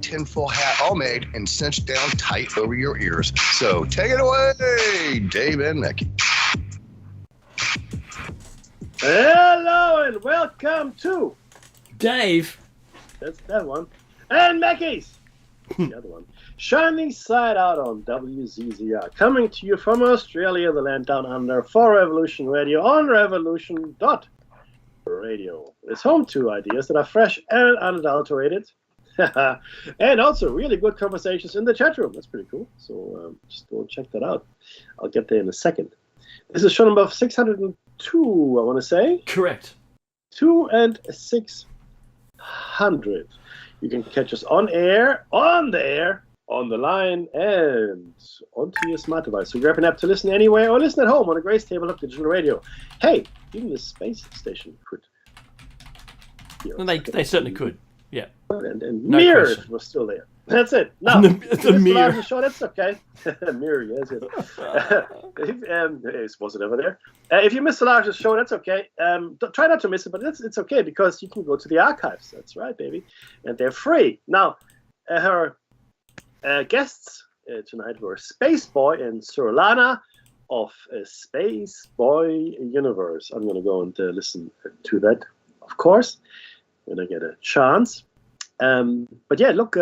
tinfoil hat all made and cinched down tight over your ears. So take it away, Dave and Mickey. Hello and welcome to Dave. That's that one. And Mickey's the other one. Shining Side Out on WZZR. Coming to you from Australia, the land down under, for Revolution Radio on revolution.radio. It's home to ideas that are fresh and unadulterated. And also really good conversations in the chat room. That's pretty cool. So just go check that out. I'll get there in a second. This is show number 602, I want to say. Correct. 2 and 600. You can catch us on air, on the air, on the line, and onto your smart device. So grab an app to listen anywhere or listen at home on a Grace Tabletop Digital Radio. Hey, even the space station could. Well, they certainly could. Yeah. And No Mirror question. was still there. That's it. Now, the Mirror. The show, that's okay. Mirror, yes. Was it ever there? If you missed the largest show, that's okay. Try not to miss it, but it's okay because you can go to the archives. That's right, baby. And they're free. Now, her guests tonight were Space Boy and Sorlana of Space Boy Universe. I'm going to go and listen to that, of course, when I get a chance. But yeah, look,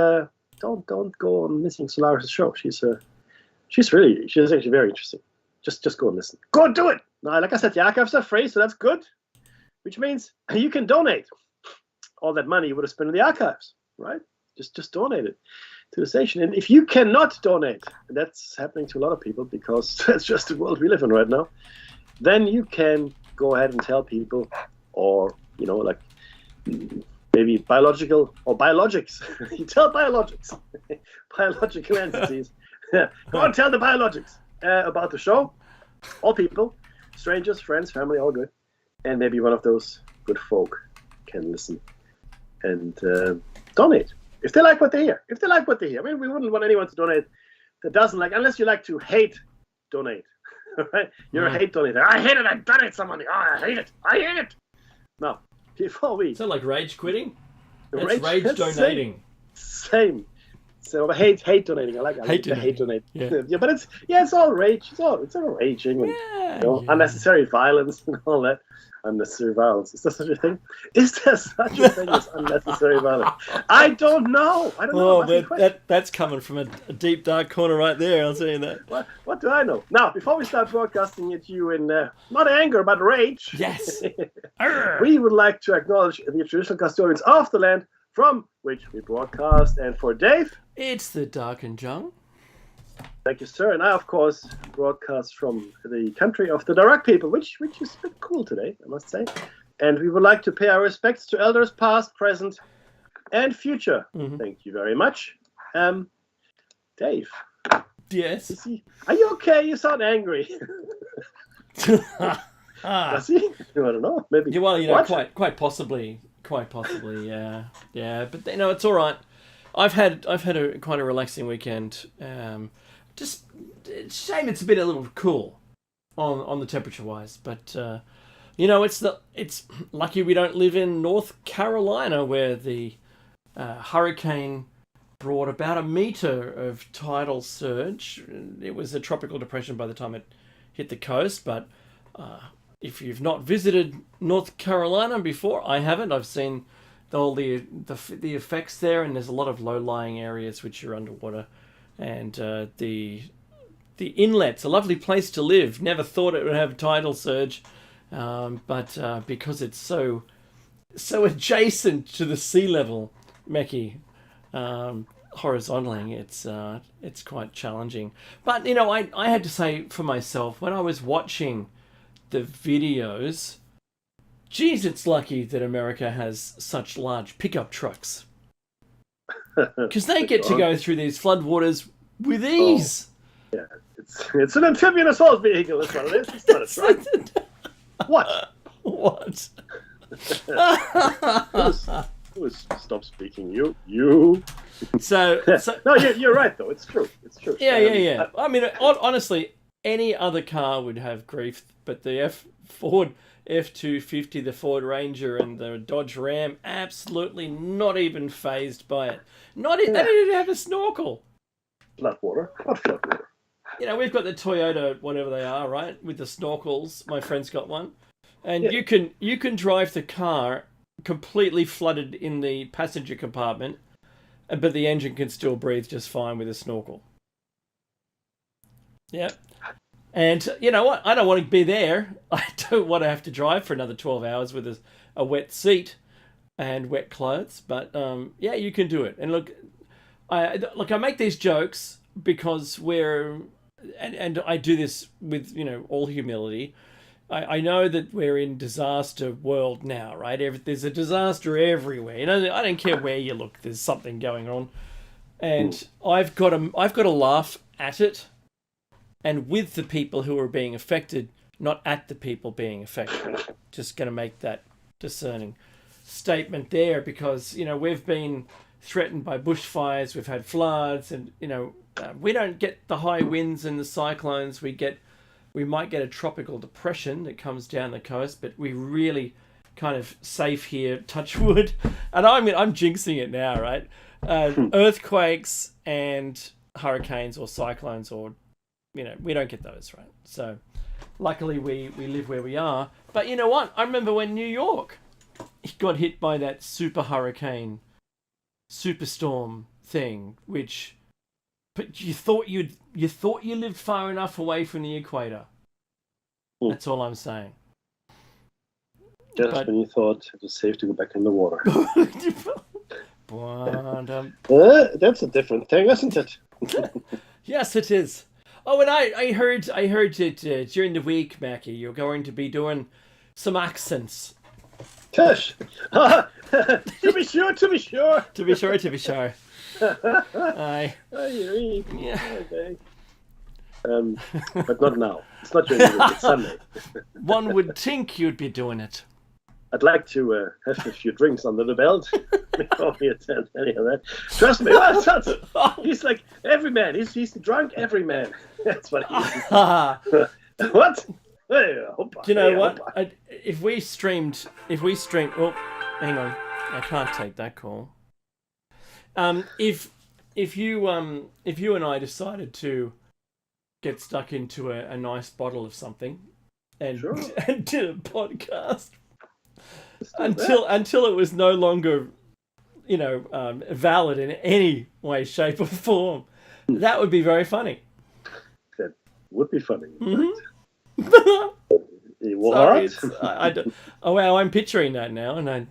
don't go on missing Solaris' show. She's actually very interesting. Just go and listen. Go and do it. Now, like I said, the archives are free, so that's good. Which means you can donate all that money you would have spent in the archives, right? Just donate it to the station. And if you cannot donate, and that's happening to a lot of people because that's just the world we live in right now, then you can go ahead and tell people, or like maybe biological or biologics. You tell biologics, biological entities. Go and tell the biologics about the show. All people, strangers, friends, family, all good. And maybe one of those good folk can listen and donate. If they like what they hear. I mean, we wouldn't want anyone to donate that doesn't like, unless you like to hate donate. Right? You're a hate donator. I hate it. I donate some money. Oh, I hate it. No. Before we... Is that like rage quitting? That's rage donating. Same. So hate donating. I like hate donating. Yeah, but it's all rage. It's all raging. And, unnecessary violence and all that. Unnecessary violence. Is there such a thing? Is there such a thing as unnecessary violence? I don't know. That's coming from a deep dark corner right there. I'll tell you that. What do I know? Now, before we start broadcasting at you in not anger but rage, yes, we would like to acknowledge the traditional custodians of the land from which we broadcast. And for Dave, it's the Dark and Jung. Thank you, sir. And I, of course, broadcast from the country of the Daruk people, which is a bit cool today, I must say. And we would like to pay our respects to elders past, present, and future. Mm-hmm. Thank you very much. Dave. Yes? Are you okay? You sound angry. Does he? I don't know. Maybe. Yeah, well, quite possibly, yeah. Yeah, but it's all right. I've had quite a relaxing weekend. Just it's a shame it's been a little cool on the temperature wise, but it's lucky we don't live in North Carolina where the hurricane brought about 1 meter of tidal surge. It was a tropical depression by the time it hit the coast, but if you've not visited North Carolina before, I haven't. I've seen all the effects there, and there's a lot of low-lying areas which are underwater, and the inlet's a lovely place to live. Never thought it would have tidal surge, but because it's so adjacent to the sea level, Meki, horizontally, it's quite challenging. But I had to say for myself, when I was watching the videos, geez, it's lucky that America has such large pickup trucks. Because they get to go through these floodwaters with ease. Yeah, it's an amphibian assault vehicle. That's what it is. It's not a truck. What? Stop speaking. You. So no, you're right though. It's true. Yeah. I mean, honestly, any other car would have grief, but the Ford F-250, the Ford Ranger, and the Dodge Ram, absolutely not even phased by it. They didn't even have a snorkel. Flat water. Not flat water. You know, we've got the Toyota, whatever they are, right, with the snorkels. My friend's got one, and you can drive the car completely flooded in the passenger compartment, but the engine can still breathe just fine with a snorkel. Yeah. And you know what? I don't want to be there. I don't want to have to drive for another 12 hours with a wet seat and wet clothes. But yeah, you can do it. And look, I make these jokes because and I do this with, you know, all humility. I know that we're in disaster world now, right? There's a disaster everywhere. You know, I don't care where you look. There's something going on, and I've got to laugh at it, and with the people who are being affected, not at the people being affected. Just going to make that discerning statement there, because you know we've been threatened by bushfires, we've had floods, and you know we don't get the high winds and the cyclones. We might get a tropical depression that comes down the coast, but we really kind of safe here, touch wood. And I'm jinxing it now, right? Earthquakes and hurricanes or cyclones, or, you know, we don't get those, right? So luckily we live where we are. But you know what? I remember when New York got hit by that super hurricane, superstorm thing, but you thought you lived far enough away from the equator. That's all I'm saying. Just when you thought it was safe to go back in the water. That's a different thing, isn't it? Yes, it is. Oh, and I heard that during the week, Mackie, you're going to be doing some accents. Tush! To be sure. To be sure. Aye. Yeah. Okay. But not now. It's not during the week. It's Sunday. One would think you'd be doing it. I'd like to have a few drinks under the belt before we attend any of that. Trust me, he's like every man. He's the drunk every man. That's what he is. What? Hey, do you know what? If we streamed. Oh, hang on. I can't take that call. If you and I decided to get stuck into a nice bottle of something and did a podcast until it was no longer, you know, valid in any way, shape, or form, that would be very funny. That would be funny. Mm-hmm. What? Sorry, oh wow, I'm picturing that now, and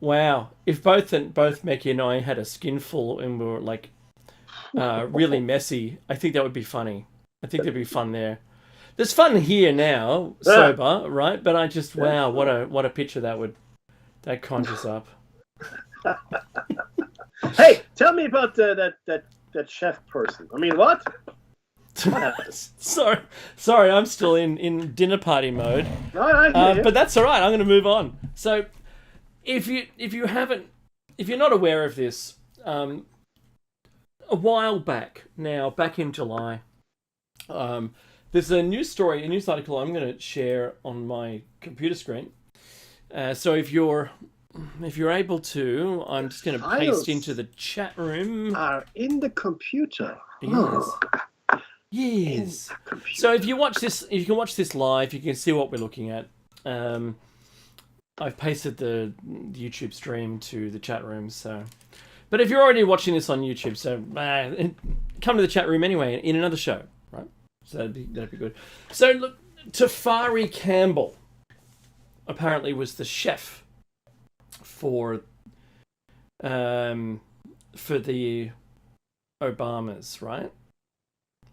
wow, if both Mackie and I had a skinful and we were like really messy, I think that would be funny. I think there'd be fun there. There's fun here now, sober, right? But I just wow, what a picture that conjures up. Hey, tell me about that chef person. I mean, what? Sorry, I'm still in dinner party mode. But that's all right. I'm going to move on. So, if you're not aware of this, a while back in July, there's a news article I'm going to share on my computer screen. So if you're able to, I'm just going to paste into the chat room. Are in the computer. Yes. Yes. So if you can watch this live, you can see what we're looking at. I've pasted the YouTube stream to the chat room, so. But if you're already watching this on YouTube, so come to the chat room anyway in another show, right? So that'd be good. So look, Tafari Campbell apparently was the chef for the Obamas, right?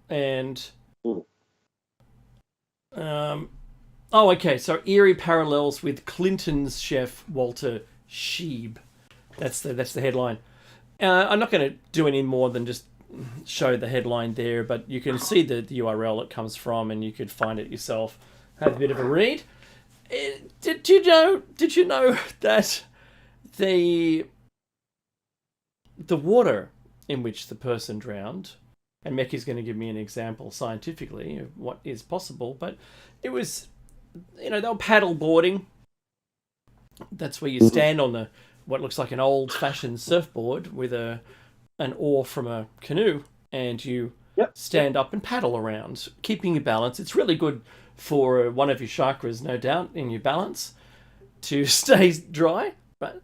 And okay. So eerie parallels with Clinton's chef Walter Scheib. That's the headline. I'm not going to do any more than just show the headline there, but you can see the URL it comes from, and you could find it yourself. Have a bit of a read. Did you know that the water in which the person drowned, and Meki's going to give me an example scientifically of what is possible, but it was they were paddle boarding. That's where you stand on the what looks like an old-fashioned surfboard with an oar from a canoe, and you stand up and paddle around, keeping your balance. It's really good for one of your chakras, no doubt, in your balance to stay dry. But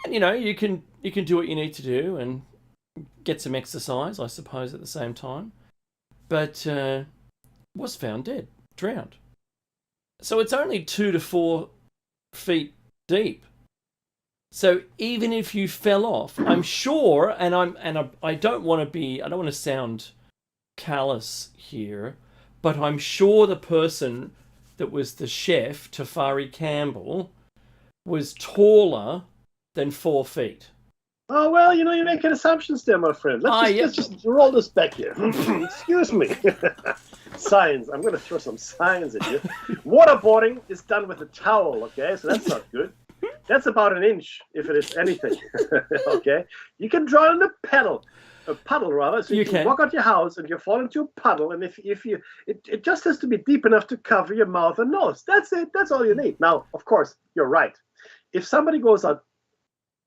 you can do what you need to do and get some exercise, I suppose, at the same time. But was found dead, drowned. So it's only 2 to 4 feet deep. So even if you fell off, I'm sure, and I don't want to sound callous here, but I'm sure the person that was the chef, Tafari Campbell, was taller than 4 feet. Oh, well, you're making assumptions there, my friend. Let's just roll this back here. Excuse me. Science. I'm going to throw some science at you. Waterboarding is done with a towel, okay? So that's not good. That's about an inch, if it is anything. Okay? You can draw in a puddle rather. So you can walk out your house and you fall into a puddle, and if you, it just has to be deep enough to cover your mouth and nose. That's it. That's all you need. Now, of course, you're right. If somebody goes out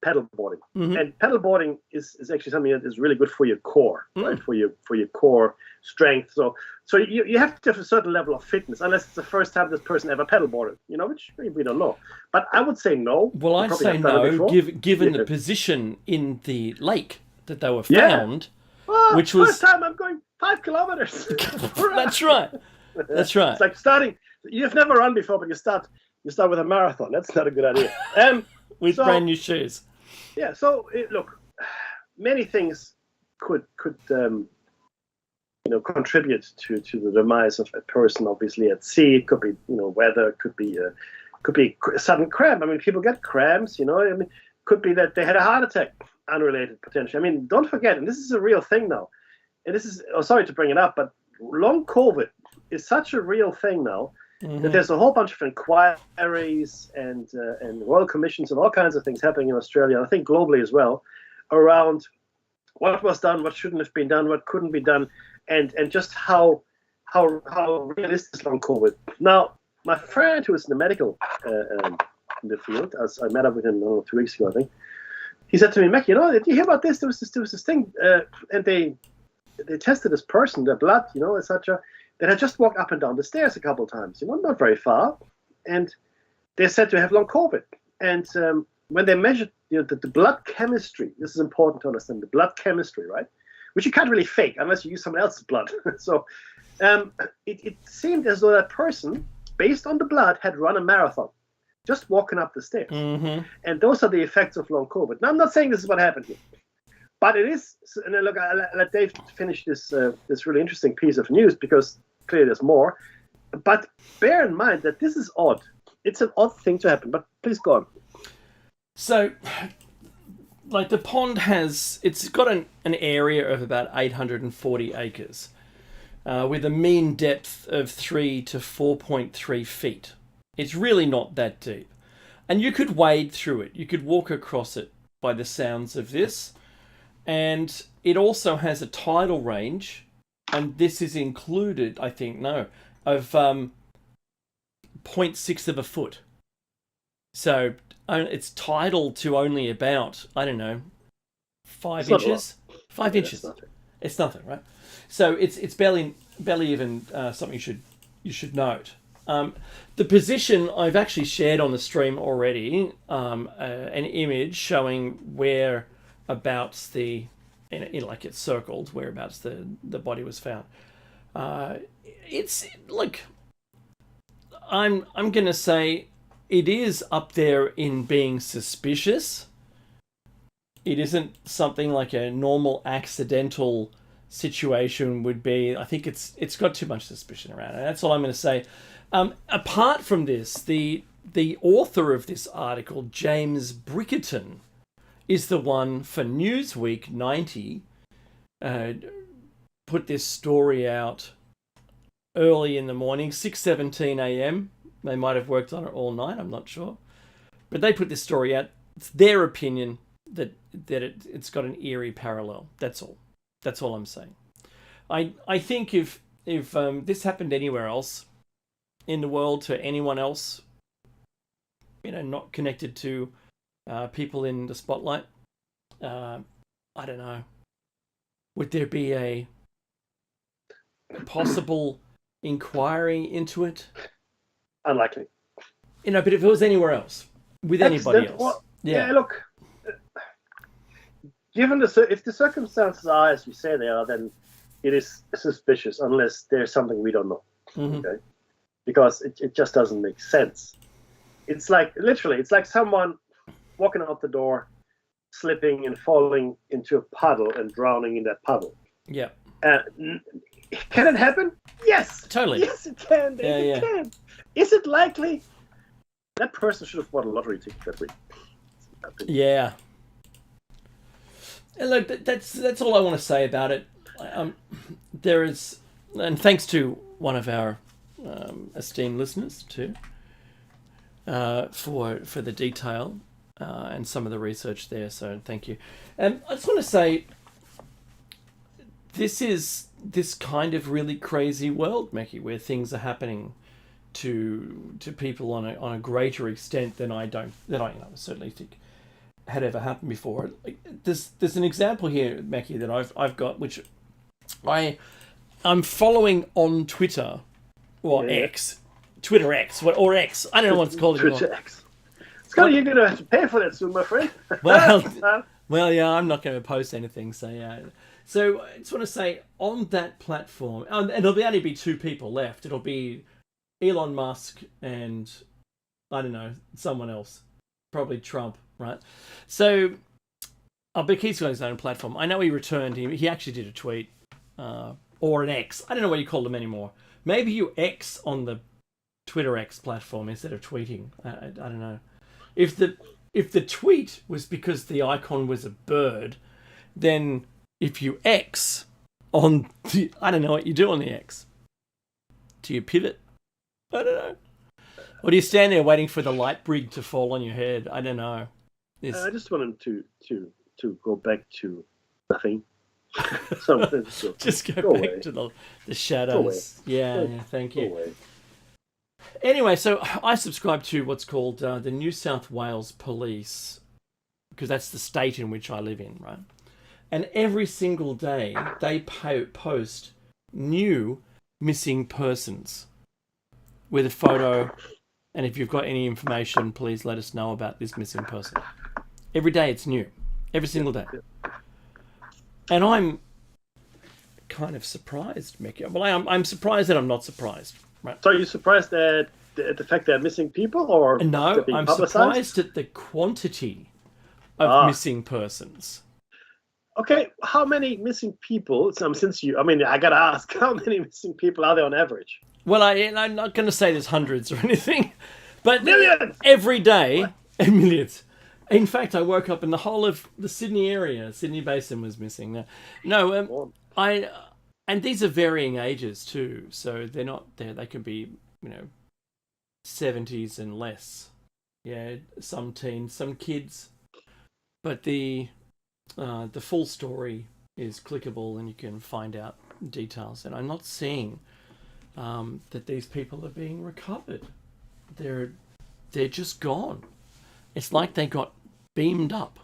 paddleboarding, and paddleboarding is actually something that is really good for your core, right? For your core strength. So you have to have a certain level of fitness, unless it's the first time this person ever paddleboarded, which we don't know. But I would say no. Well, I'd say no, given the position in the lake that they were found, which was first time I'm going 5 kilometers. That's right. That's right. It's like starting. You've never run before, but you start with a marathon. That's not a good idea. With brand new shoes. Yeah. So look, many things could contribute to the demise of a person. Obviously, at sea, it could be weather, it could be a sudden cramp. I mean, people get cramps. Could be that they had a heart attack, unrelated potentially. I mean, don't forget, and this is a real thing now. And this is sorry to bring it up, but long COVID is such a real thing now. That there's a whole bunch of inquiries and royal commissions and all kinds of things happening in Australia, and I think globally as well, around what was done, what shouldn't have been done, what couldn't be done, and just how realistic is long COVID. Now, my friend who is in the medical in the field, as I met up with him 2 weeks ago, I think, he said to me, Mac, did you hear about this? There was this thing, and they tested this person, their blood, etc. That had just walked up and down the stairs a couple of times, not very far, and they're said to have long COVID. And when they measured, the blood chemistry, this is important to understand, the blood chemistry, right? Which you can't really fake unless you use someone else's blood. So it seemed as though that person, based on the blood, had run a marathon, just walking up the stairs. And those are the effects of long COVID. Now, I'm not saying this is what happened here. But it is, and look, I'll let Dave finish this really interesting piece of news, because clearly there's more. But bear in mind that this is odd. It's an odd thing to happen, but please go on. So, like, the pond it's got an area of about 840 acres, with a mean depth of 3 to 4.3 feet. It's really not that deep. And you could wade through it. You could walk across it by the sounds of this. And it also has a tidal range, and this is included, I think, of 0.6 of a foot. So it's tidal to only about, 5 inches? 5 inches. It's nothing, right? So it's barely even something you should note. The position, I've actually shared on the stream already, an image showing whereabouts like it's circled, whereabouts the body was found. It's like, I'm gonna say it is up there in being suspicious. It isn't something like a normal accidental situation would be. I think it's got too much suspicion around it. That's all I'm going to say. Apart from this, the author of this article, James Brickerton, is the one for Newsweek 90. Put this story out early in the morning, 6:17 a.m. They might have worked on it all night. I'm not sure, but they put this story out. It's their opinion that it's got an eerie parallel. That's all. That's all I'm saying. I think if this happened anywhere else in the world to anyone else, not connected to people in the spotlight. I don't know. Would there be a possible inquiry into it? Unlikely. But if it was anywhere else, with anybody else. Well, yeah, look. Given if the circumstances are as we say they are, then it is suspicious unless there's something we don't know. Mm-hmm. Okay? Because it just doesn't make sense. It's like someone walking out the door, slipping and falling into a puddle and drowning in that puddle. Yeah. Can it happen? Yes. Totally. Yes, it can. It can. Is it likely? That person should have bought a lottery ticket that week. Yeah. And look, that's all I want to say about it. There is, and thanks to one of our esteemed listeners too, for the detail and some of the research there. So thank you. And I just want to say, this is this kind of really crazy world, Meki, where things are happening to people on a greater extent than I certainly think had ever happened before. There's an example here, Meki, that I've got, which I'm following on Twitter or X, Twitter X, or X. I don't know what it's called anymore. Twitter X. It's kind of you're gonna have to pay for that soon, my friend. Well, yeah, I'm not going to post anything, so yeah. So I just want to say, on that platform, and it'll only be two people left. It'll be Elon Musk and, I don't know, someone else. Probably Trump, right? So, but he's got his own platform. I know he returned. He actually did a tweet, or an X. I don't know what you call them anymore. Maybe you X on the Twitter X platform instead of tweeting. I don't know. If the tweet was because the icon was a bird, then if you X on the, I don't know what you do on the X. Do you pivot? I don't know. Or do you stand there waiting for the light brig to fall on your head? I don't know. I just wanted to go back to nothing. Just go back away. To the shadows. Yeah, thank you. Anyway, so I subscribe to what's called the New South Wales Police, because that's the state in which I live in, right? And every single day they post new missing persons with a photo. And if you've got any information, please let us know about this missing person. Every day it's new. Every single day. And I'm kind of surprised, Mickey. Well, I'm surprised that I'm not surprised. Right? So are you surprised at the fact they're missing people? Or no, I'm surprised at the quantity of missing persons. Okay, how many missing people, I gotta ask, how many missing people are there on average? Well, I'm not going to say there's hundreds or anything, but millions! Every day, millions. In fact, I woke up and the whole of the Sydney area, Sydney Basin was missing. And these are varying ages too, so they're not there. They can be, 70s and less. Yeah, some teens, some kids, but the full story is clickable and you can find out details. And I'm not seeing that these people are being recovered. They're just gone. It's like they got beamed up,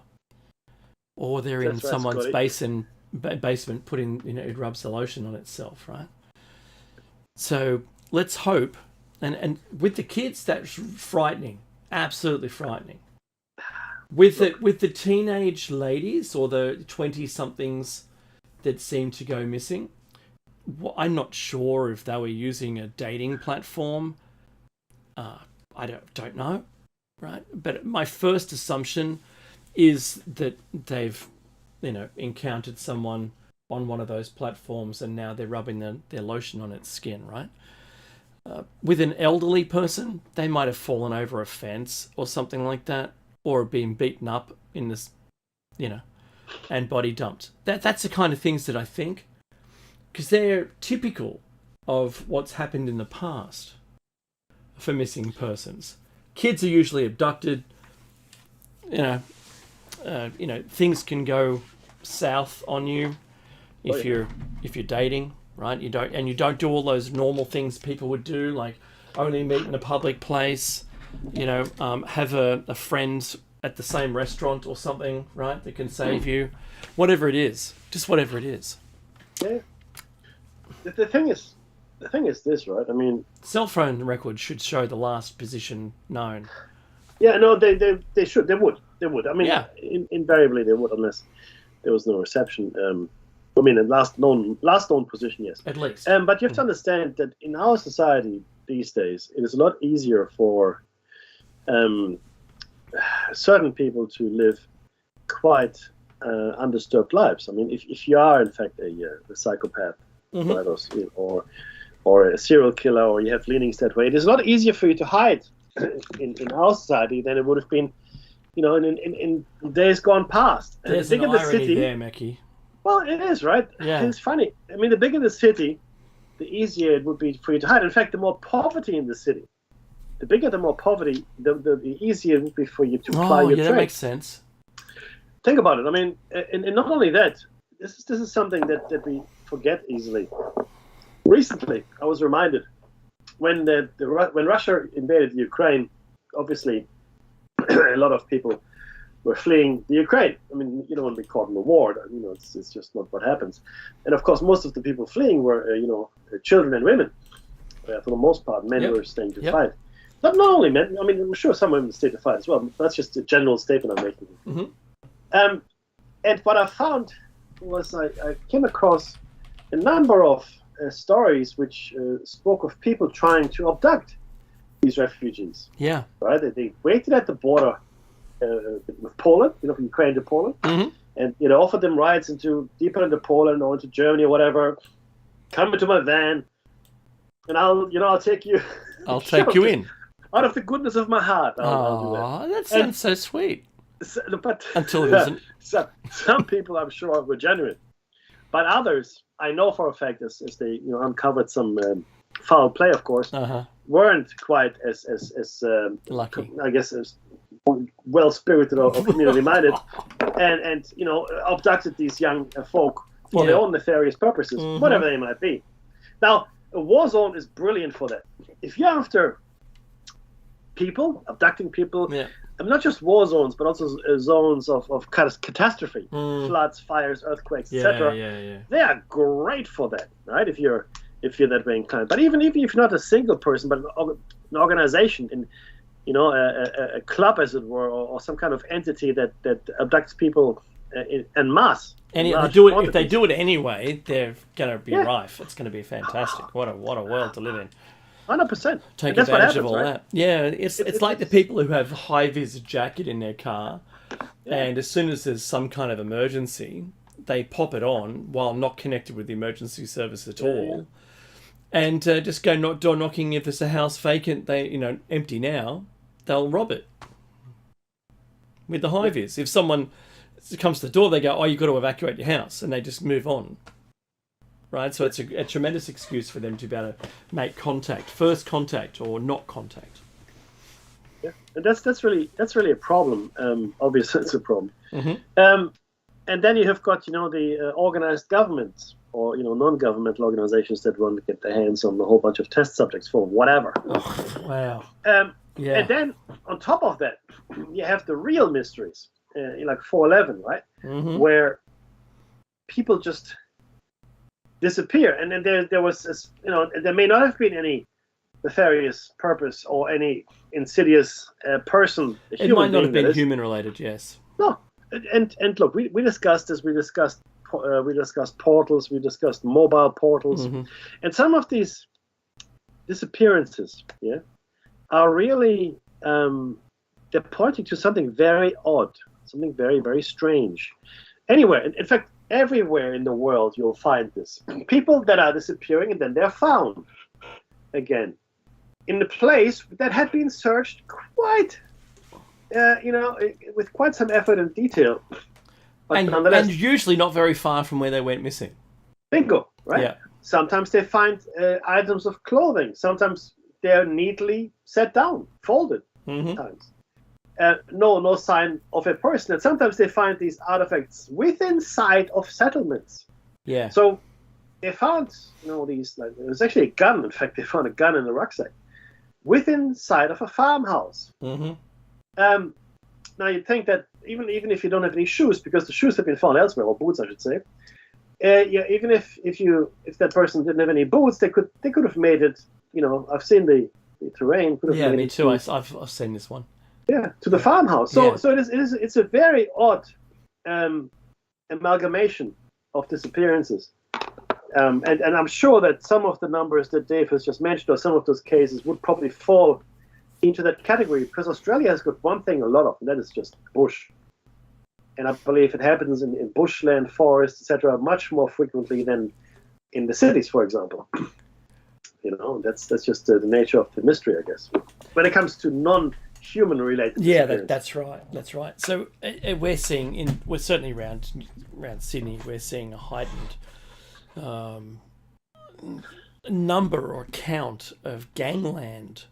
or they're in someone's basement putting, it rubs the lotion on itself, right? So let's hope. And with the kids, that's frightening, absolutely frightening. With the teenage ladies or the 20-somethings that seem to go missing, I'm not sure if they were using a dating platform. I don't know, right? But my first assumption is that they've, encountered someone on one of those platforms and now they're rubbing their lotion on its skin, right? With an elderly person, they might have fallen over a fence or something like that, or been beaten up in this, and body dumped. That's the kind of things that I think, because they're typical of what's happened in the past for missing persons. Kids are usually abducted. Things can go south on you if you're dating, right? You don't do all those normal things people would do, like only meet in a public place, have a friend at the same restaurant or something, right, that can save you. Whatever it is. Just whatever it is. Yeah. The thing is this, right? I mean, cell phone records should show the last position known. Yeah, no, they should. They would. I mean, Yeah. Invariably they would, unless there was no reception. I mean, the last known position, yes. At least. But you have to understand that in our society these days, it is a lot easier for certain people to live quite undisturbed lives. I mean, if you are in fact a psychopath, right, or a serial killer, or you have leanings that way, it is a lot easier for you to hide in our society than it would have been, in days gone past. And There's the an bigger the irony city, there, Mackie. well, it is, right? Yeah. It's funny. I mean, the bigger the city, the easier it would be for you to hide. In fact, the more poverty in the city, the more poverty, the easier it would be for you to apply your trade. That makes sense. Think about it. I mean, and not only that, this is something that we forget easily. Recently, I was reminded when Russia invaded Ukraine, obviously a lot of people were fleeing the Ukraine. I mean, you don't want to be caught in a war. It's just not what happens. And of course, most of the people fleeing were, children and women. For the most part, men were staying to fight. Not only men. I mean, I'm sure some women stayed to fight as well. That's just a general statement I'm making. Mm-hmm. And what I found was I came across a number of stories which spoke of people trying to abduct these refugees. Yeah. Right? They waited at the border with Poland, from Ukraine to Poland, and offered them rides deeper into Poland or into Germany or whatever. Come into my van, and I'll take you. I'll take you in. Out of the goodness of my heart, I'll do that. That sounds so sweet. But until it isn't. Some people, I'm sure, were genuine, but others, I know for a fact, as they uncovered some foul play, of course, weren't quite as lucky, I guess, as well-spirited or community-minded, and abducted these young folk for their own nefarious purposes, whatever they might be. Now, a war zone is brilliant for that. If you're after people, abducting people, not just war zones, but also zones of catastrophe, floods, fires, earthquakes, etc. They are great for that, right? If you're that way inclined. But even if you're not a single person, but an organization, in a club, as it were, or some kind of entity that abducts people en masse. If they do it anyway, they're going to be rife. It's going to be fantastic. What a world to live in. 100%. Take advantage of all that. Yeah, it's like the people who have high-vis jacket in their car, and as soon as there's some kind of emergency, they pop it on while not connected with the emergency service at all, and just go door knocking. If there's a house vacant, empty now, they'll rob it with the high-vis. If someone comes to the door, they go, "Oh, you've got to evacuate your house," and they just move on. Right, so it's a tremendous excuse for them to be able to make first contact or not contact. Yeah, and that's really a problem. Obviously, it's a problem. And then you have got the organized governments or non-governmental organizations that want to get their hands on a whole bunch of test subjects for whatever. Oh, wow. And then on top of that, you have the real mysteries, like 4/11, right, where people just disappear, and then there was there may not have been any nefarious purpose or any insidious person. It might not have been human related, yes. No, and look, we discussed this. We discussed portals. We discussed mobile portals, and some of these disappearances, are really they're pointing to something very odd, something very, very strange. Anywhere, in fact, everywhere in the world you'll find this. People that are disappearing and then they're found again in a place that had been searched quite, with quite some effort and detail. But and usually not very far from where they went missing. Bingo, right? Yeah. Sometimes they find items of clothing. Sometimes they're neatly set down, folded. Sometimes. No sign of a person. And sometimes they find these artifacts within sight of settlements. Yeah. So they found, these, it was actually a gun. In fact, they found a gun in the rucksack. within sight of a farmhouse. Mm-hmm. Now you'd think that even if you don't have any shoes, because the shoes have been found elsewhere, or boots, I should say. Even if that person didn't have any boots, they could have made it. I've seen the terrain. Could have Yeah, made me it too. I've seen this one. Yeah, to the farmhouse. So Yeah. so it's a very odd amalgamation of disappearances. And I'm sure that some of the numbers that Dave has just mentioned, or some of those cases, would probably fall into that category, because Australia has got one thing a lot of, and that is just bush. And I believe it happens in bushland, forests, etc., much more frequently than in the cities, for example. That's just the nature of the mystery, I guess. When it comes to non-human related disappearances. That's right. That's right. So we're certainly around Sydney, we're seeing a heightened number or count of gangland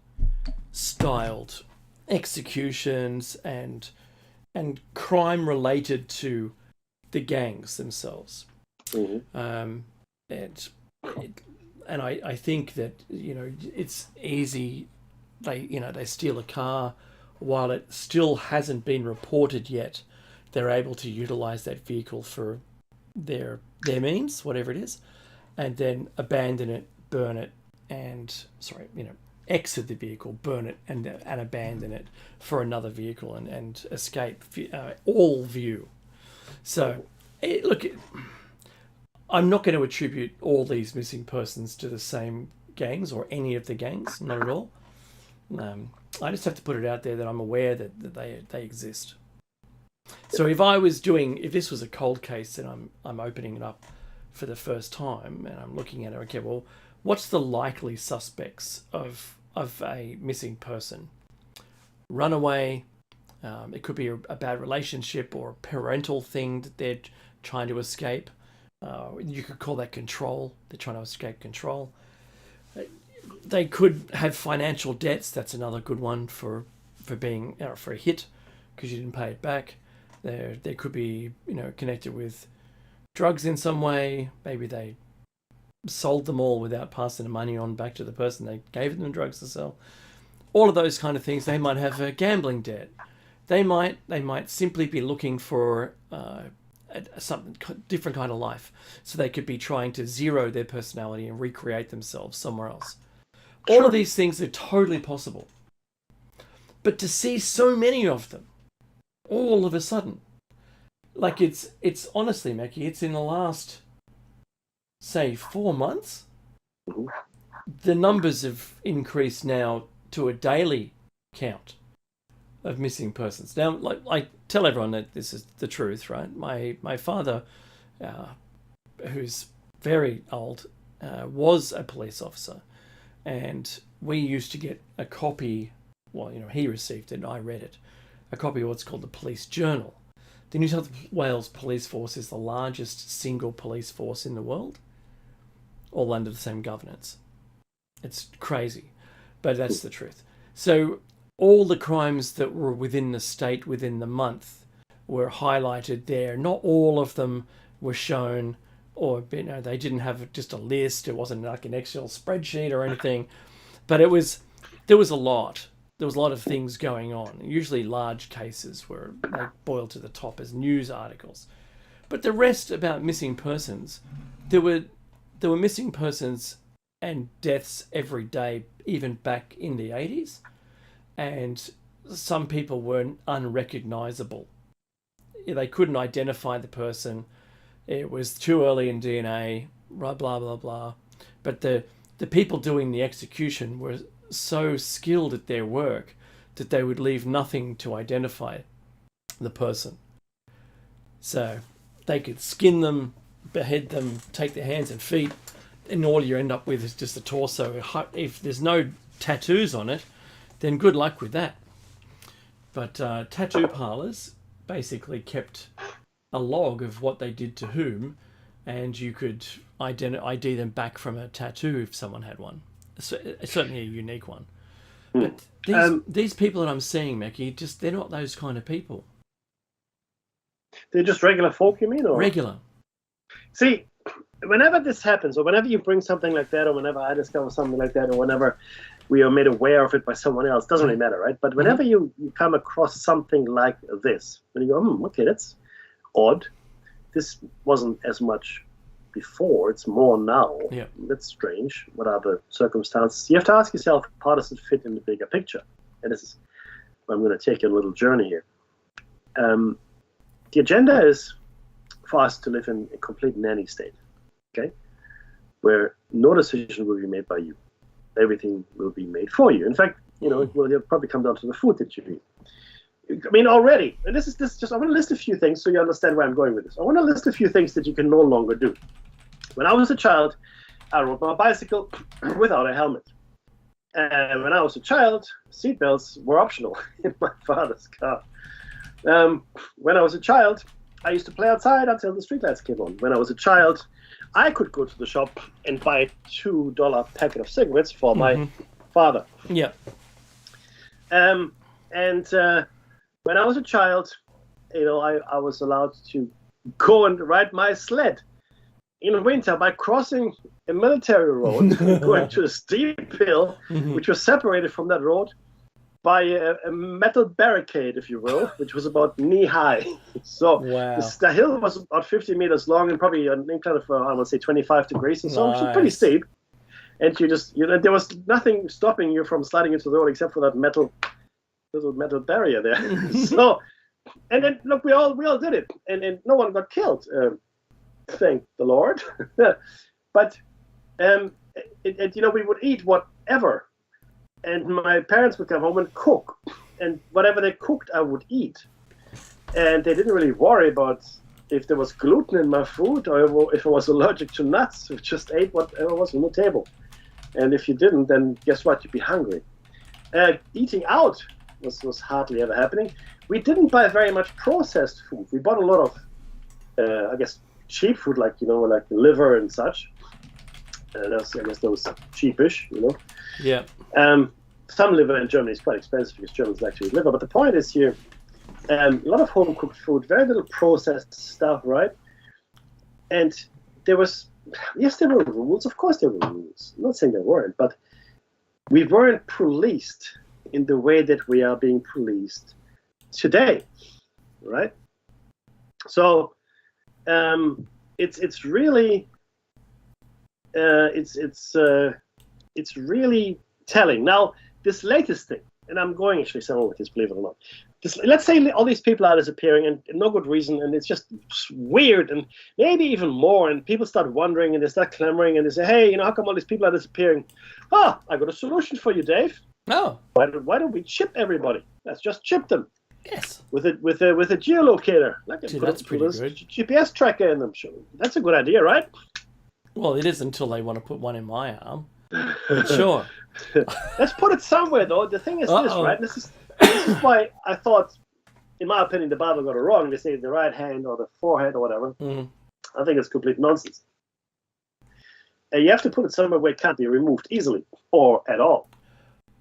styled executions and crime related to the gangs themselves. Mm-hmm. And I think that it's easy. They steal a car while it still hasn't been reported yet. They're able to utilize that vehicle for their means, whatever it is, and then abandon it, burn it, exit the vehicle, burn it, and abandon it for another vehicle and escape all view. So, I'm not going to attribute all these missing persons to the same gangs or any of the gangs, not at all. I just have to put it out there that I'm aware that they exist. So if this was a cold case and I'm opening it up for the first time and I'm looking at it, okay, well, what's the likely suspects of a missing person? Runaway. It could be a bad relationship or a parental thing that they're trying to escape. You could call that control. They're trying to escape control. They could have financial debts. That's another good one for being for a hit because you didn't pay it back. They could be connected with drugs in some way. Maybe they sold them all without passing the money on back to the person they gave them drugs to sell. All of those kind of things. They might have a gambling debt. They might simply be looking for something different kind of life. So they could be trying to zero their personality and recreate themselves somewhere else. All of these things are totally possible. But to see so many of them all of a sudden, like it's honestly, Mackie, it's in the last, say, 4 months. The numbers have increased now to a daily count of missing persons. Now, like I tell everyone that this is the truth, right? My father, who's very old, was a police officer, and we used to get a copy. Well, he received it, and I read it. A copy of what's called the Police Journal. The New South Wales Police Force is the largest single police force in the world, all under the same governance. It's crazy, but that's the truth. So all the crimes that were within the state within the month were highlighted there. Not all of them were shown, or they didn't have just a list. It wasn't like an Excel spreadsheet or anything, but there was a lot. There was a lot of things going on. Usually large cases were boiled to the top as news articles. But the rest about missing persons, there were missing persons and deaths every day, even back in the 80s. And some people were unrecognizable. They couldn't identify the person. It was too early in DNA, blah, blah, blah, blah. But the people doing the execution were so skilled at their work that they would leave nothing to identify the person. So they could skin them, behead them, take their hands and feet, and all you end up with is just a torso. If there's no tattoos on it, then good luck with that. But tattoo parlors basically kept a log of what they did to whom, and you could ID them back from a tattoo if someone had one. Certainly a unique one. But these people that I'm seeing, Mackie, they're not those kind of people. They're just regular folk, you mean? Or? Regular. See, whenever this happens, or whenever you bring something like that, or whenever I discover something like that, or whenever we are made aware of it by someone else, doesn't really matter, right? But whenever you come across something like this, when you go, okay, that's odd. This wasn't as much before, it's more now. Yeah. That's strange. What are the circumstances? You have to ask yourself, how does it fit in the bigger picture? And this is, I'm going to take you on a little journey here. The agenda is for us to live in a complete nanny state, okay? Where no decision will be made by you. Everything will be made for you. In fact, it will probably come down to the food that you eat. I mean, already, and this is just, I want to list a few things so you understand where I'm going with this. I want to list a few things that you can no longer do. When I was a child, I rode my bicycle without a helmet. And when I was a child, seatbelts were optional in my father's car. When I was a child, I used to play outside until the streetlights came on. When I was a child, I could go to the shop and buy a $2 packet of cigarettes for my father. Yeah. And when I was a child, I was allowed to go and ride my sled in winter by crossing a military road, going to a steep hill, which was separated from that road by a metal barricade, if you will, which was about knee high. So the hill was about 50 meters long and probably an incline of, I would say, 25 degrees or so, which is pretty steep. And you just, there was nothing stopping you from sliding into the road except for that little metal barrier there. So, and then look, we all did it, and no one got killed. Thank the Lord. But we would eat whatever. And my parents would come home and cook. And whatever they cooked, I would eat. And they didn't really worry about if there was gluten in my food or if I was allergic to nuts. We just ate whatever was on the table. And if you didn't, then guess what? You'd be hungry. Eating out was hardly ever happening. We didn't buy very much processed food. We bought a lot of, cheap food, like liver and such. I guess those cheapish, Yeah. Some liver in Germany is quite expensive because Germans like to eat liver. But the point is here, a lot of home cooked food, very little processed stuff, right? And there were rules. Of course there were rules. I'm not saying there weren't, but we weren't policed in the way that we are being policed today, right? So it's really it's really telling. Now, this latest thing, and I'm going actually somewhere with this, believe it or not. Let's say all these people are disappearing and no good reason, and it's just weird, and maybe even more, and people start wondering, and they start clamoring, and they say, hey, how come all these people are disappearing? Oh, I got a solution for you, Dave. Oh. Why don't we chip everybody? Let's just chip them. Yes. With a geolocator. That's pretty good. GPS tracker in them. Sure. That's a good idea, right? Well, it is until they want to put one in my arm. But sure. Let's put it somewhere, though. The thing is this, right? This is why I thought, in my opinion, the Bible got it wrong. They say the right hand or the forehead or whatever. I think it's complete nonsense. You have to put it somewhere where it can't be removed easily or at all.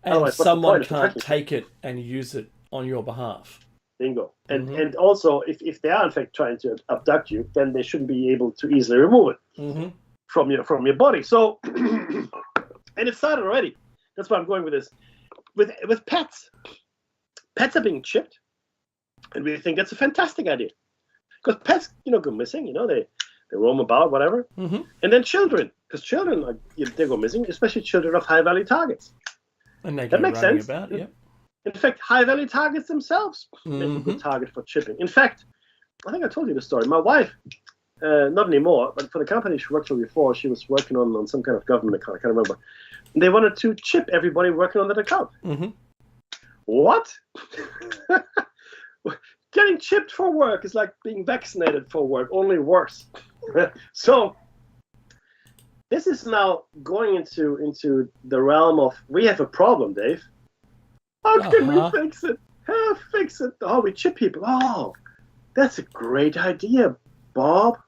And otherwise, someone can't take it and use it on your behalf. Bingo. And also, if they are in fact trying to abduct you, then they shouldn't be able to easily remove it from your body. So, and it started already. That's why I'm going with this. With pets. Pets are being chipped, and we think that's a fantastic idea. Because pets, go missing, they roam about, whatever. And then children, because children, they go missing, especially children of high-value targets. And that makes sense. Yeah. In fact, high-value targets themselves make a good target for chipping. In fact, I think I told you the story. My wife, not anymore, but for the company she worked for before, she was working on some kind of government account. I can't remember. And they wanted to chip everybody working on that account. What? Getting chipped for work is like being vaccinated for work, only worse. So this is now going into the realm of, we have a problem, Dave. How can we fix it? How fix it? Oh, we chip people. Oh, that's a great idea, Bob.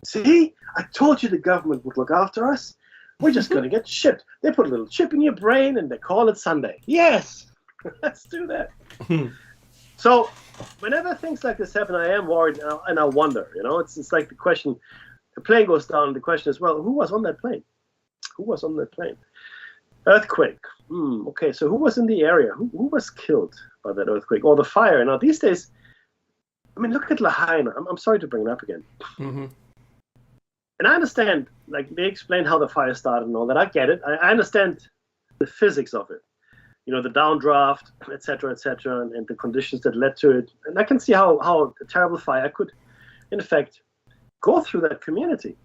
See, I told you the government would look after us. We're just going to get chipped. They put a little chip in your brain and they call it Sunday. Yes, let's do that. So whenever things like this happen, I am worried and I wonder, it's like the question, a plane goes down, the question is, well, who was on that plane? Who was on that plane? Earthquake. Okay, so who was in the area? Who was killed by that earthquake or the fire? Now, these days, I mean, look at Lahaina. I'm sorry to bring it up again. Mm-hmm. And I understand, like, they explain how the fire started and all that. I get it. I understand the physics of it. You know, the downdraft, et cetera, and the conditions that led to it. And I can see how a terrible fire could, in effect, go through that community.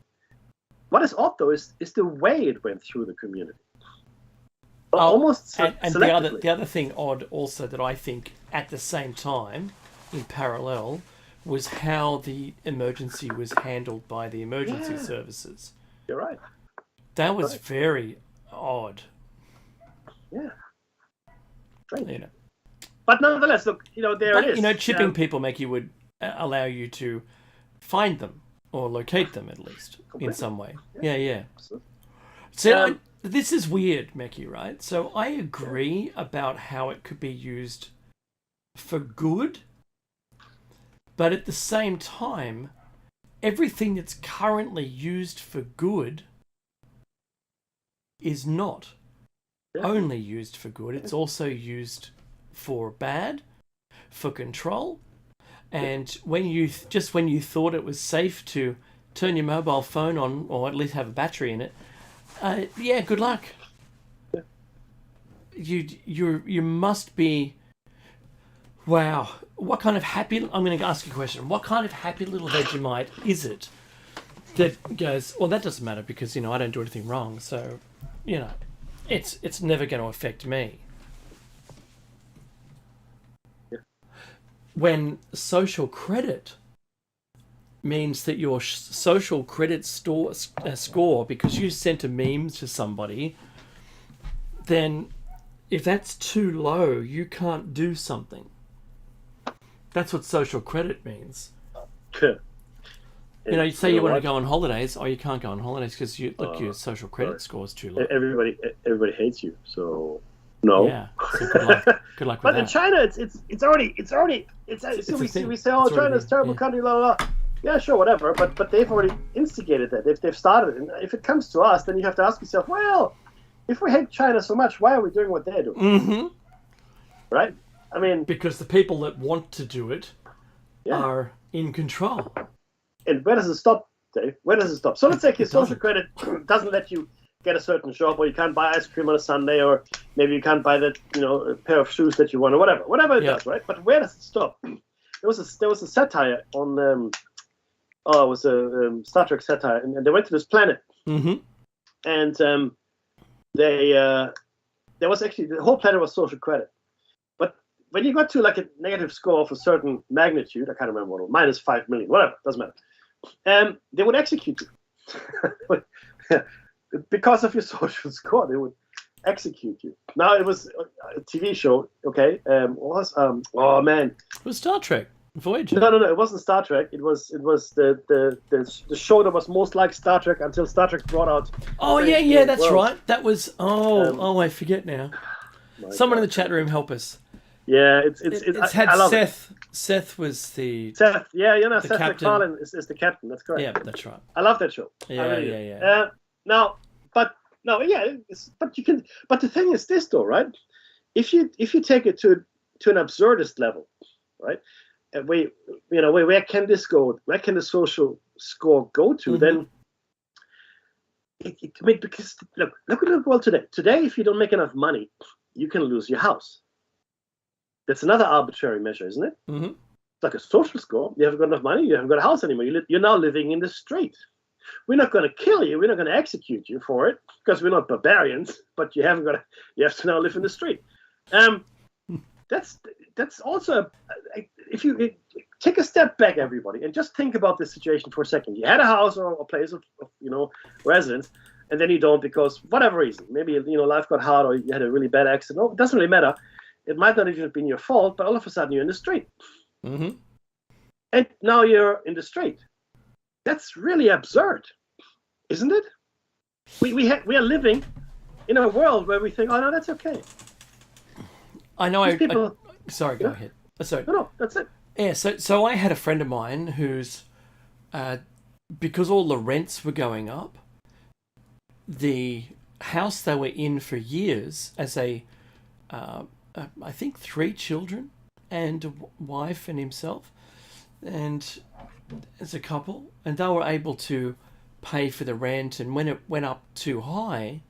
What is odd, though, is the way it went through the community. Almost and selectively. the other thing odd also that I think at the same time, in parallel, was how the emergency was handled by the emergency services. You're right. That was very odd. Yeah. Strange. You know. But nonetheless, look, you know, there it is. You know, chipping people would allow you to find them or locate them at least in some way. Yeah. So this is weird, Meki, right? So I agree about how it could be used for good, but at the same time, everything that's currently used for good is not only used for good. It's also used for bad, for control, and when you thought it was safe to turn your mobile phone on, or at least have a battery in it, good luck. You must be. Wow, what kind of happy? I'm going to ask you a question. What kind of happy little Vegemite is it that goes? Well, that doesn't matter because I don't do anything wrong, so it's never going to affect me. Yeah. When social credit means that your social credit score, because you sent a meme to somebody, then if that's too low, you can't do something. That's what social credit means. You say you want to go on holidays, or you can't go on holidays because your social credit score is too low. Everybody hates you, so no. Yeah. So good luck. Good luck with but that. in China, it's already. So we say, oh, China's a terrible country, blah blah blah. Yeah, sure, whatever. But they've already instigated that. They've started it. And if it comes to us, then you have to ask yourself, well, if we hate China so much, why are we doing what they're doing? Mm-hmm. Right? I mean, because the people that want to do it are in control. And where does it stop, Dave? Where does it stop? So let's say your social credit doesn't let you get a certain job, or you can't buy ice cream on a Sunday, or maybe you can't buy that a pair of shoes that you want, or whatever it does, right? But where does it stop? There was a satire on it was a Star Trek satire, and they went to this planet, and there was actually the whole planet was social credit, but when you got to like a negative score of a certain magnitude, I can't remember what, -5 million, whatever, doesn't matter, they would execute you. Because of your social score, they would execute you. Now it was a TV show, okay? Oh man, it was Star Trek Voyager. No, it wasn't Star Trek. It was the show that was most like Star Trek until Star Trek brought out. Oh yeah, that's right. That was I forget now. Someone in the chat room help us. Yeah, it's had I love Seth. It. Seth was the Seth. Yeah, Seth captain. MacFarlane is the captain. That's correct. Yeah, that's right. I love that show. Yeah. But the thing is this though, right? If you take it to an absurdist level, right? Where can this go? Where can the social score go to? Then because look at the world today. Today, if you don't make enough money, you can lose your house. That's another arbitrary measure, isn't it? Mm-hmm. It's like a social score. You haven't got enough money. You haven't got a house anymore. You're now living in the street. We're not going to kill you. We're not going to execute you for it because we're not barbarians. But you have to now live in the street. That's also if you take a step back, everybody, and just think about this situation for a second. You had a house or a place of residence, and then you don't because whatever reason. Maybe life got hard, or you had a really bad accident. No, it doesn't really matter. It might not even have been your fault, but all of a sudden you're in the street. Mm-hmm. And now you're in the street. That's really absurd, isn't it? We are living in a world where we think, oh no, that's okay. I know. Sorry, go ahead. Sorry. No, that's it. Yeah. So I had a friend of mine whose because all the rents were going up, the house they were in for years as I think 3 children and a wife and himself, and as a couple, and they were able to pay for the rent. And when it went up too high,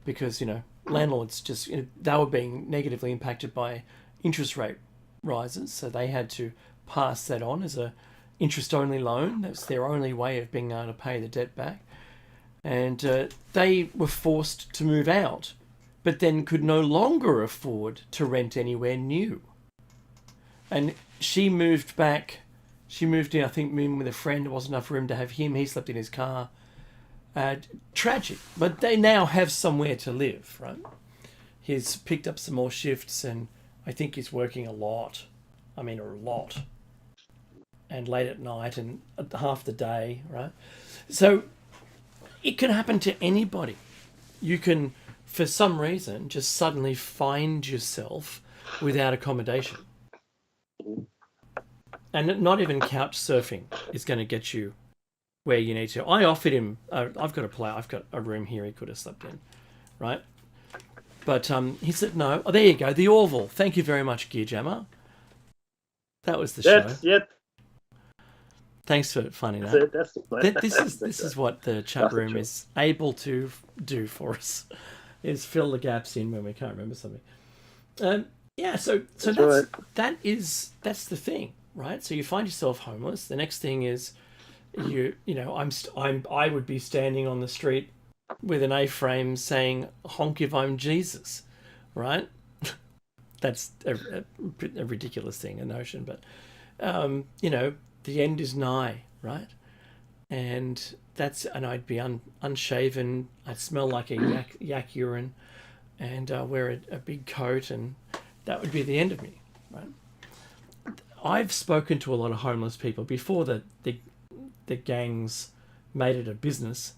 because landlords just they were being negatively impacted by interest rate rises, so they had to pass that on as a interest only loan. That's their only way of being able to pay the debt back. And they were forced to move out, but then could no longer afford to rent anywhere new. And she moved back. She moved in, I think, moving with a friend. There wasn't enough room to have him. He slept in his car. Tragic. But they now have somewhere to live, right? He's picked up some more shifts, and I think he's working a lot. I mean, a lot. And late at night and half the day, right? So it can happen to anybody. You can, for some reason, just suddenly find yourself without accommodation. And not even couch surfing is going to get you where you need to. I offered him, I've got a room here he could have slept in, right? But he said no. Oh, there you go, the Orville. Thank you very much, Gear Jammer. That was the show. Yep. Thanks for finding that. That's the plan. This is what the chat room is able to do for us, is fill the gaps in when we can't remember something. Yeah, so that's the thing, right? So you find yourself homeless. The next thing is I would be standing on the street with an A-frame saying "honk if I'm Jesus," right? That's a ridiculous thing, a notion, but the end is nigh, right? And I'd be unshaven. I'd smell like a yak urine, and wear a big coat, and that would be the end of me, right? I've spoken to a lot of homeless people before the gangs made it a business,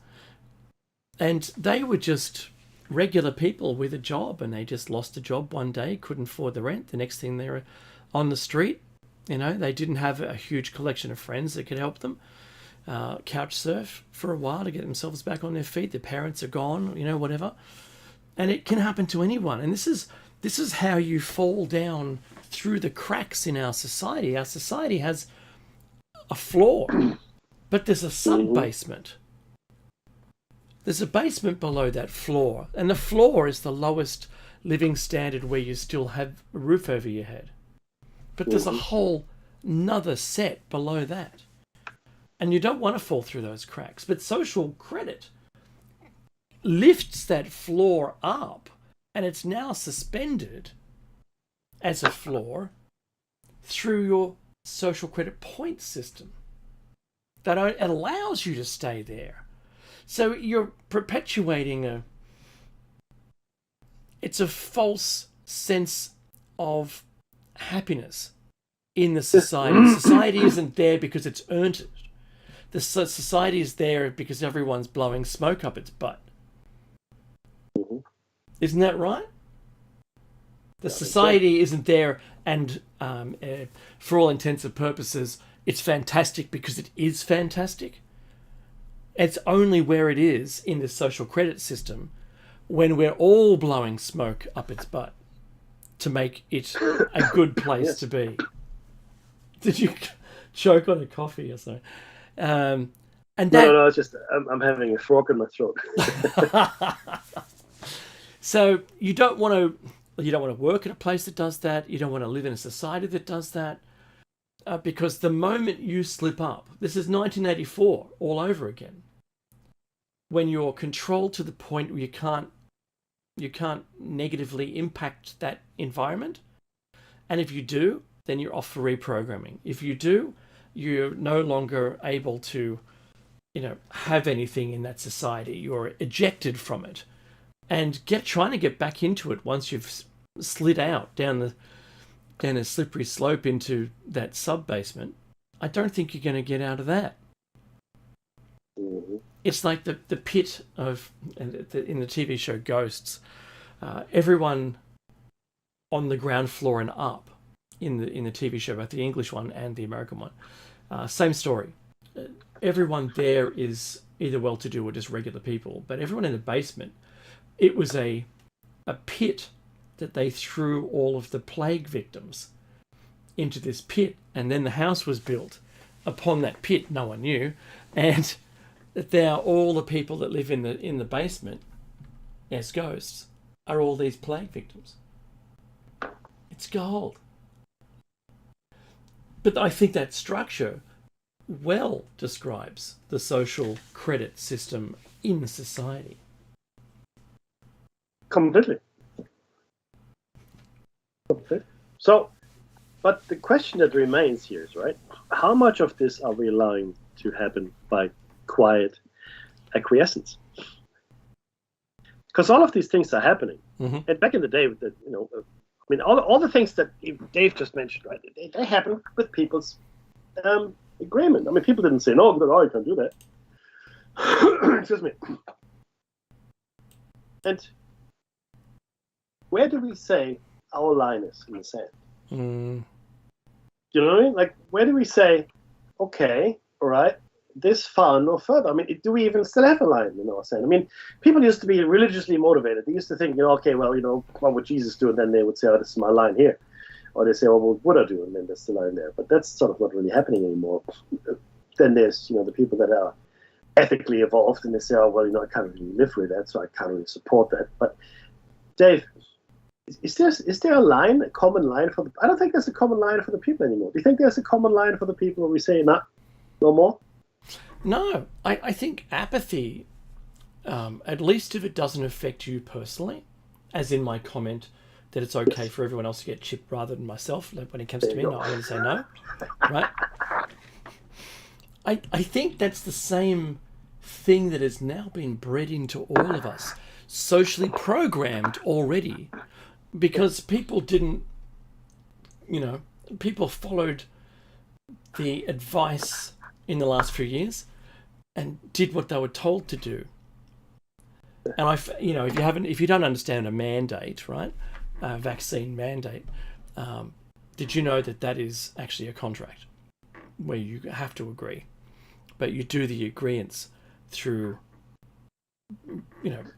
and they were just regular people with a job, and they just lost a job one day, couldn't afford the rent. The next thing they're on the street. They didn't have a huge collection of friends that could help them couch surf for a while to get themselves back on their feet. Their parents are gone, whatever. And it can happen to anyone. And this is how you fall down through the cracks in our society. Our society has a floor, but there's a sub-basement. There's a basement below that floor. And the floor is the lowest living standard where you still have a roof over your head. But there's a whole nother set below that. And you don't want to fall through those cracks. But social credit lifts that floor up, and it's now suspended as a floor through your social credit point system that allows you to stay there. So you're perpetuating it's a false sense of happiness in the society. Society isn't there because it's earned it. The society is there because everyone's blowing smoke up its butt. Isn't that right? The society isn't there, and for all intents and purposes, it's fantastic because it is fantastic. It's only where it is in the social credit system when we're all blowing smoke up its butt to make it a good place to be. Did you choke on a coffee or something? No, it's just I'm having a frog in my throat. So you don't want to work at a place that does that. You don't want to live in a society that does that, because the moment you slip up, this is 1984 all over again. When you're controlled to the point where you can't negatively impact that environment. And if you do, then you're off for reprogramming. If you do, you're no longer able to, have anything in that society. You're ejected from it. And trying to get back into it once you've slid out down a slippery slope into that sub-basement, I don't think you're going to get out of that. It's like the pit of, in the TV show Ghosts, everyone on the ground floor and up in the TV show, both the English one and the American one. Same story. everyone there is either well-to-do or just regular people, but everyone in the basement, it was a pit that they threw all of the plague victims into this pit, and then the house was built upon that pit. No one knew, and there are all the people that live in the basement as ghosts are all these plague victims. It's gold. But I think that structure well describes the social credit system in society. Completely. So, but the question that remains here is, right, how much of this are we allowing to happen by quiet acquiescence? Because all of these things are happening. Mm-hmm. And back in the day, with the, all the things that Dave just mentioned, right, they happen with people's agreement. I mean, people didn't say, no, you can't do that. Excuse me. And where do we say our line is in the sand? Mm. You know what I mean? Like, where do we say, okay, all right, this far no further? I mean, do we even still have a line in our sand? I mean, people used to be religiously motivated. They used to think, okay, well, what would Jesus do? And then they would say, oh, this is my line here. Or they say, oh, what would I do? And then there's the line there. But that's sort of not really happening anymore. Then there's, the people that are ethically evolved, and they say, oh, well, I can't really live with that, so I can't really support that. But Dave, is there a line, a common line for the? I don't think there's a common line for the people anymore. Do you think there's a common line for the people where we say, nah, no more? No, I think apathy, at least if it doesn't affect you personally, as in my comment that it's okay for everyone else to get chipped rather than myself. Like when it comes to me, no, I'm going to say no, right? I think that's the same thing that has now been bred into all of us, socially programmed already, because people didn't, people followed the advice in the last few years and did what they were told to do. And if you don't understand a mandate, right, a vaccine mandate, did you know that is actually a contract where you have to agree, but you do the agreeance through,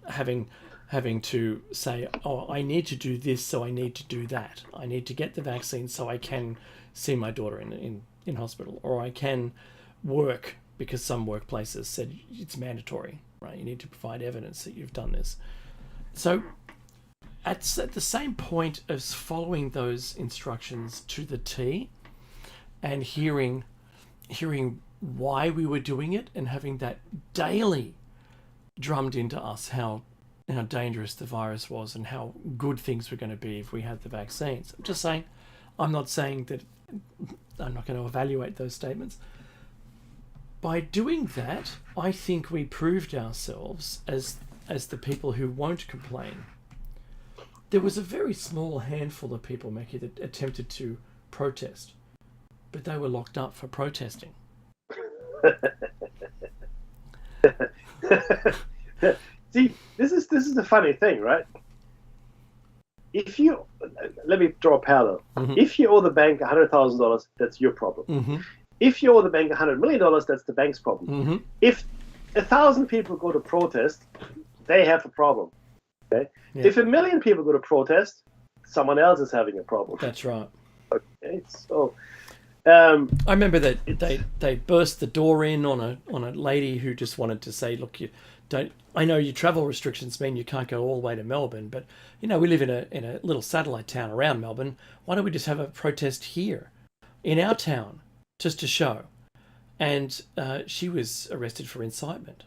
having to say, oh, I need to do this, so I need to do that. I need to get the vaccine so I can see my daughter in hospital, or I can work because some workplaces said it's mandatory, right? You need to provide evidence that you've done this. So at the same point as following those instructions to the T and hearing why we were doing it and having that daily drummed into us how dangerous the virus was and how good things were going to be if we had the vaccines. I'm not saying that I'm not going to evaluate those statements. By doing that, I think we proved ourselves as the people who won't complain. There was a very small handful of people, Mackie, that attempted to protest, but they were locked up for protesting. See, this is the funny thing, right? Let me draw a parallel. Mm-hmm. If you owe the bank $100,000, that's your problem. Mm-hmm. If you owe the bank $100 million, that's the bank's problem. Mm-hmm. If 1,000 people go to protest, they have a problem. Okay. Yeah. If 1 million people go to protest, someone else is having a problem. That's right. Okay. So, I remember that they burst the door in on a lady who just wanted to say, look, you don't. I know your travel restrictions mean you can't go all the way to Melbourne, but we live in a little satellite town around Melbourne. Why don't we just have a protest here, in our town, just to show? And she was arrested for incitement,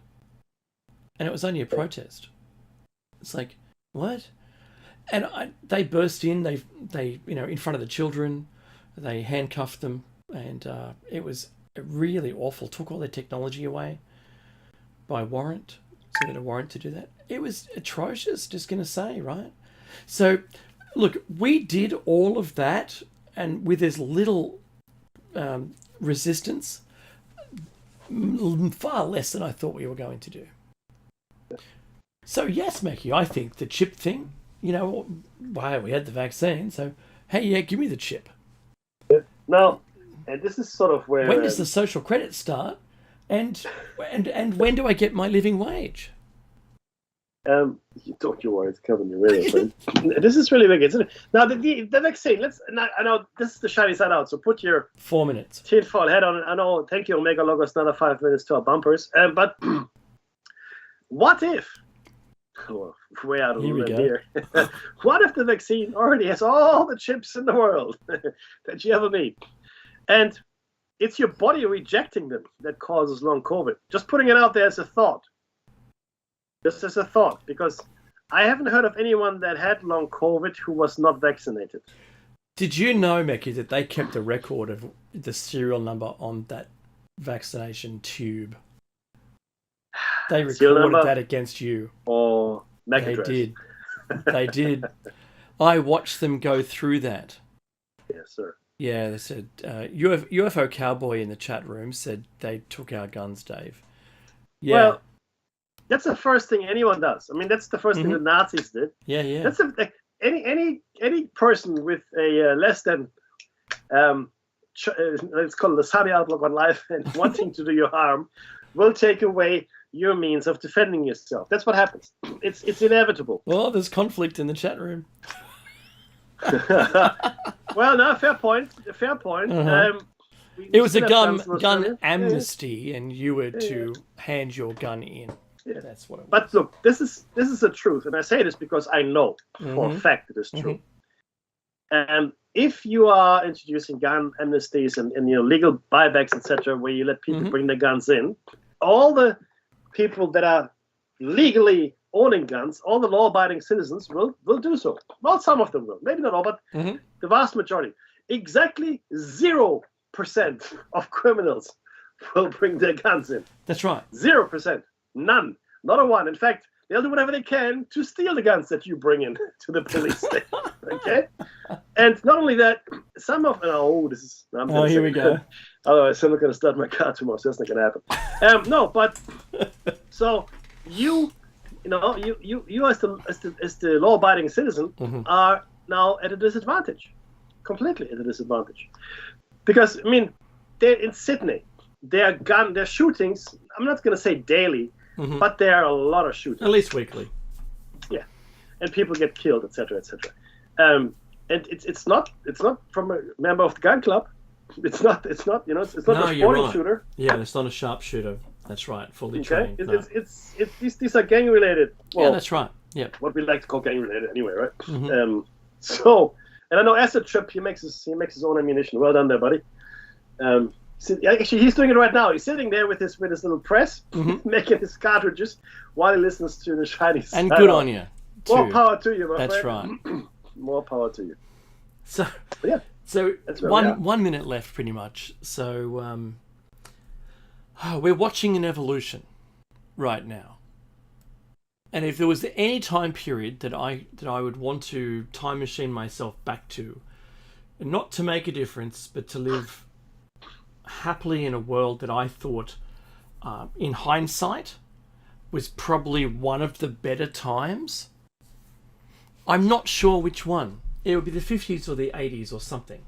and it was only a protest. It's like, what? And they burst in. They in front of the children, they handcuffed them, and it was really awful. Took all their technology away by warrant. So they had a warrant to do that. It was atrocious, just going to say, right? So, look, we did all of that, and with as little resistance, far less than I thought we were going to do. So, yes, Mackie, I think the chip thing, wow, we had the vaccine, so, hey, yeah, give me the chip. Now, and this is sort of where... When does the social credit start? And when do I get my living wage? Don't you worry, it's coming your way. This is really big, isn't it? Now the vaccine. I know this is the shiny side out. So put your 4 minutes. tinfoil head on. I know. Thank you, Omega Logos. Another 5 minutes to our bumpers. But what if? Oh, way out of the limb here. What if the vaccine already has all the chips in the world that you ever need, and it's your body rejecting them that causes long COVID? Just putting it out there as a thought. Just as a thought, because I haven't heard of anyone that had long COVID who was not vaccinated. Did you know, Meki, that they kept a record of the serial number on that vaccination tube? They recorded that against you. Or MAC address. They did. I watched them go through that. Yes, sir. Yeah, they said, UFO Cowboy in the chat room said they took our guns, Dave. Yeah. Well, that's the first thing anyone does. I mean, that's the first thing the Nazis did. Yeah, yeah. That's any person with a less than let's call it a sunny outlook on life and wanting to do you harm will take away your means of defending yourself. That's what happens. It's inevitable. Well, there's conflict in the chat room. Well, no, fair point. Fair point. It was a gun amnesty, and you were to hand your gun in. Yeah. That's what it was. But look, this is the truth, and I say this because I know for a fact it is true. And if you are introducing gun amnesties and legal buybacks, etc., where you let people bring their guns in, all the people that are legally owning guns, all the law-abiding citizens will do so. Well, some of them will, maybe not all, but the vast majority. Exactly 0% of criminals will bring their guns in. That's right. 0%. None. Not a one. In fact, they'll do whatever they can to steal the guns that you bring in to the police station. Okay? And not only that, some of... here we go. Otherwise, I'm not going to start my car tomorrow, so that's not going to happen. No, but... So, you as the law-abiding citizen are now at a disadvantage. Completely at a disadvantage. Because, I mean, they're in Sydney. Their shootings, I'm not going to say daily, but there are a lot of shootings. At least weekly. Yeah. And people get killed, etc., etc. And it's not from a member of the gun club. It's not a sporting shooter. Yeah, it's not a sharpshooter. That's right, fully trained. These are gang related. Well, yeah, that's right. Yeah. What we like to call gang related anyway, right? So, and I know Acid Trip, he makes his own ammunition. Well done there, buddy. Actually, he's doing it right now. He's sitting there with his little press, making his cartridges while he listens to the shiny side. And good on you. More power to you, my friend. That's right. More power to you. So, yeah. So 1 minute left, pretty much. So, we're watching an evolution right now. And if there was any time period that I would want to time machine myself back to, and not to make a difference, but to live happily in a world that I thought, in hindsight, was probably one of the better times. I'm not sure which one. It would be the 50s or the 80s or something,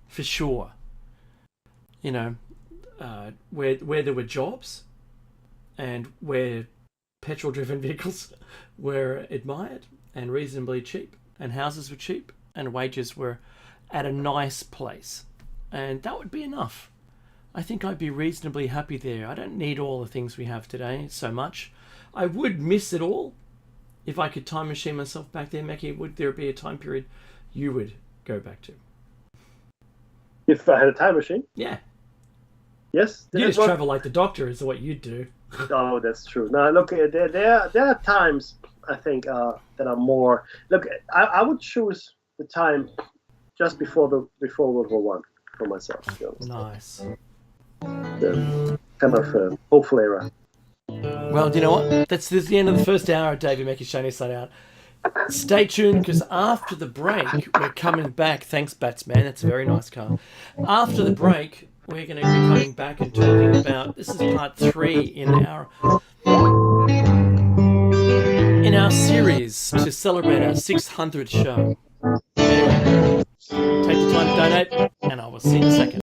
for sure. Where there were jobs, and where petrol-driven vehicles were admired and reasonably cheap, and houses were cheap, and wages were at a nice place. And that would be enough. I think I'd be reasonably happy there. I don't need all the things we have today so much. I would miss it all. If I could time machine myself back there, Meki, would there be a time period you would go back to? If I had a time machine? Yeah. Yes. You just travel like the Doctor is what you'd do. Oh, that's true. Now, look, there are times, I think, that are more... Look, I would choose the time just before World War One for myself. Nice. The kind of hopeful era. Well, you know what? This is the end of the first hour of Davey Mackey's Shiny Side Out. Stay tuned, because after the break, we're coming back. Thanks, Batsman. That's a very nice car. After the break, we're going to be coming back and talking about... This is part 3 in our series to celebrate our 600th show. Anyway, take the time to donate, and I will see you in a second.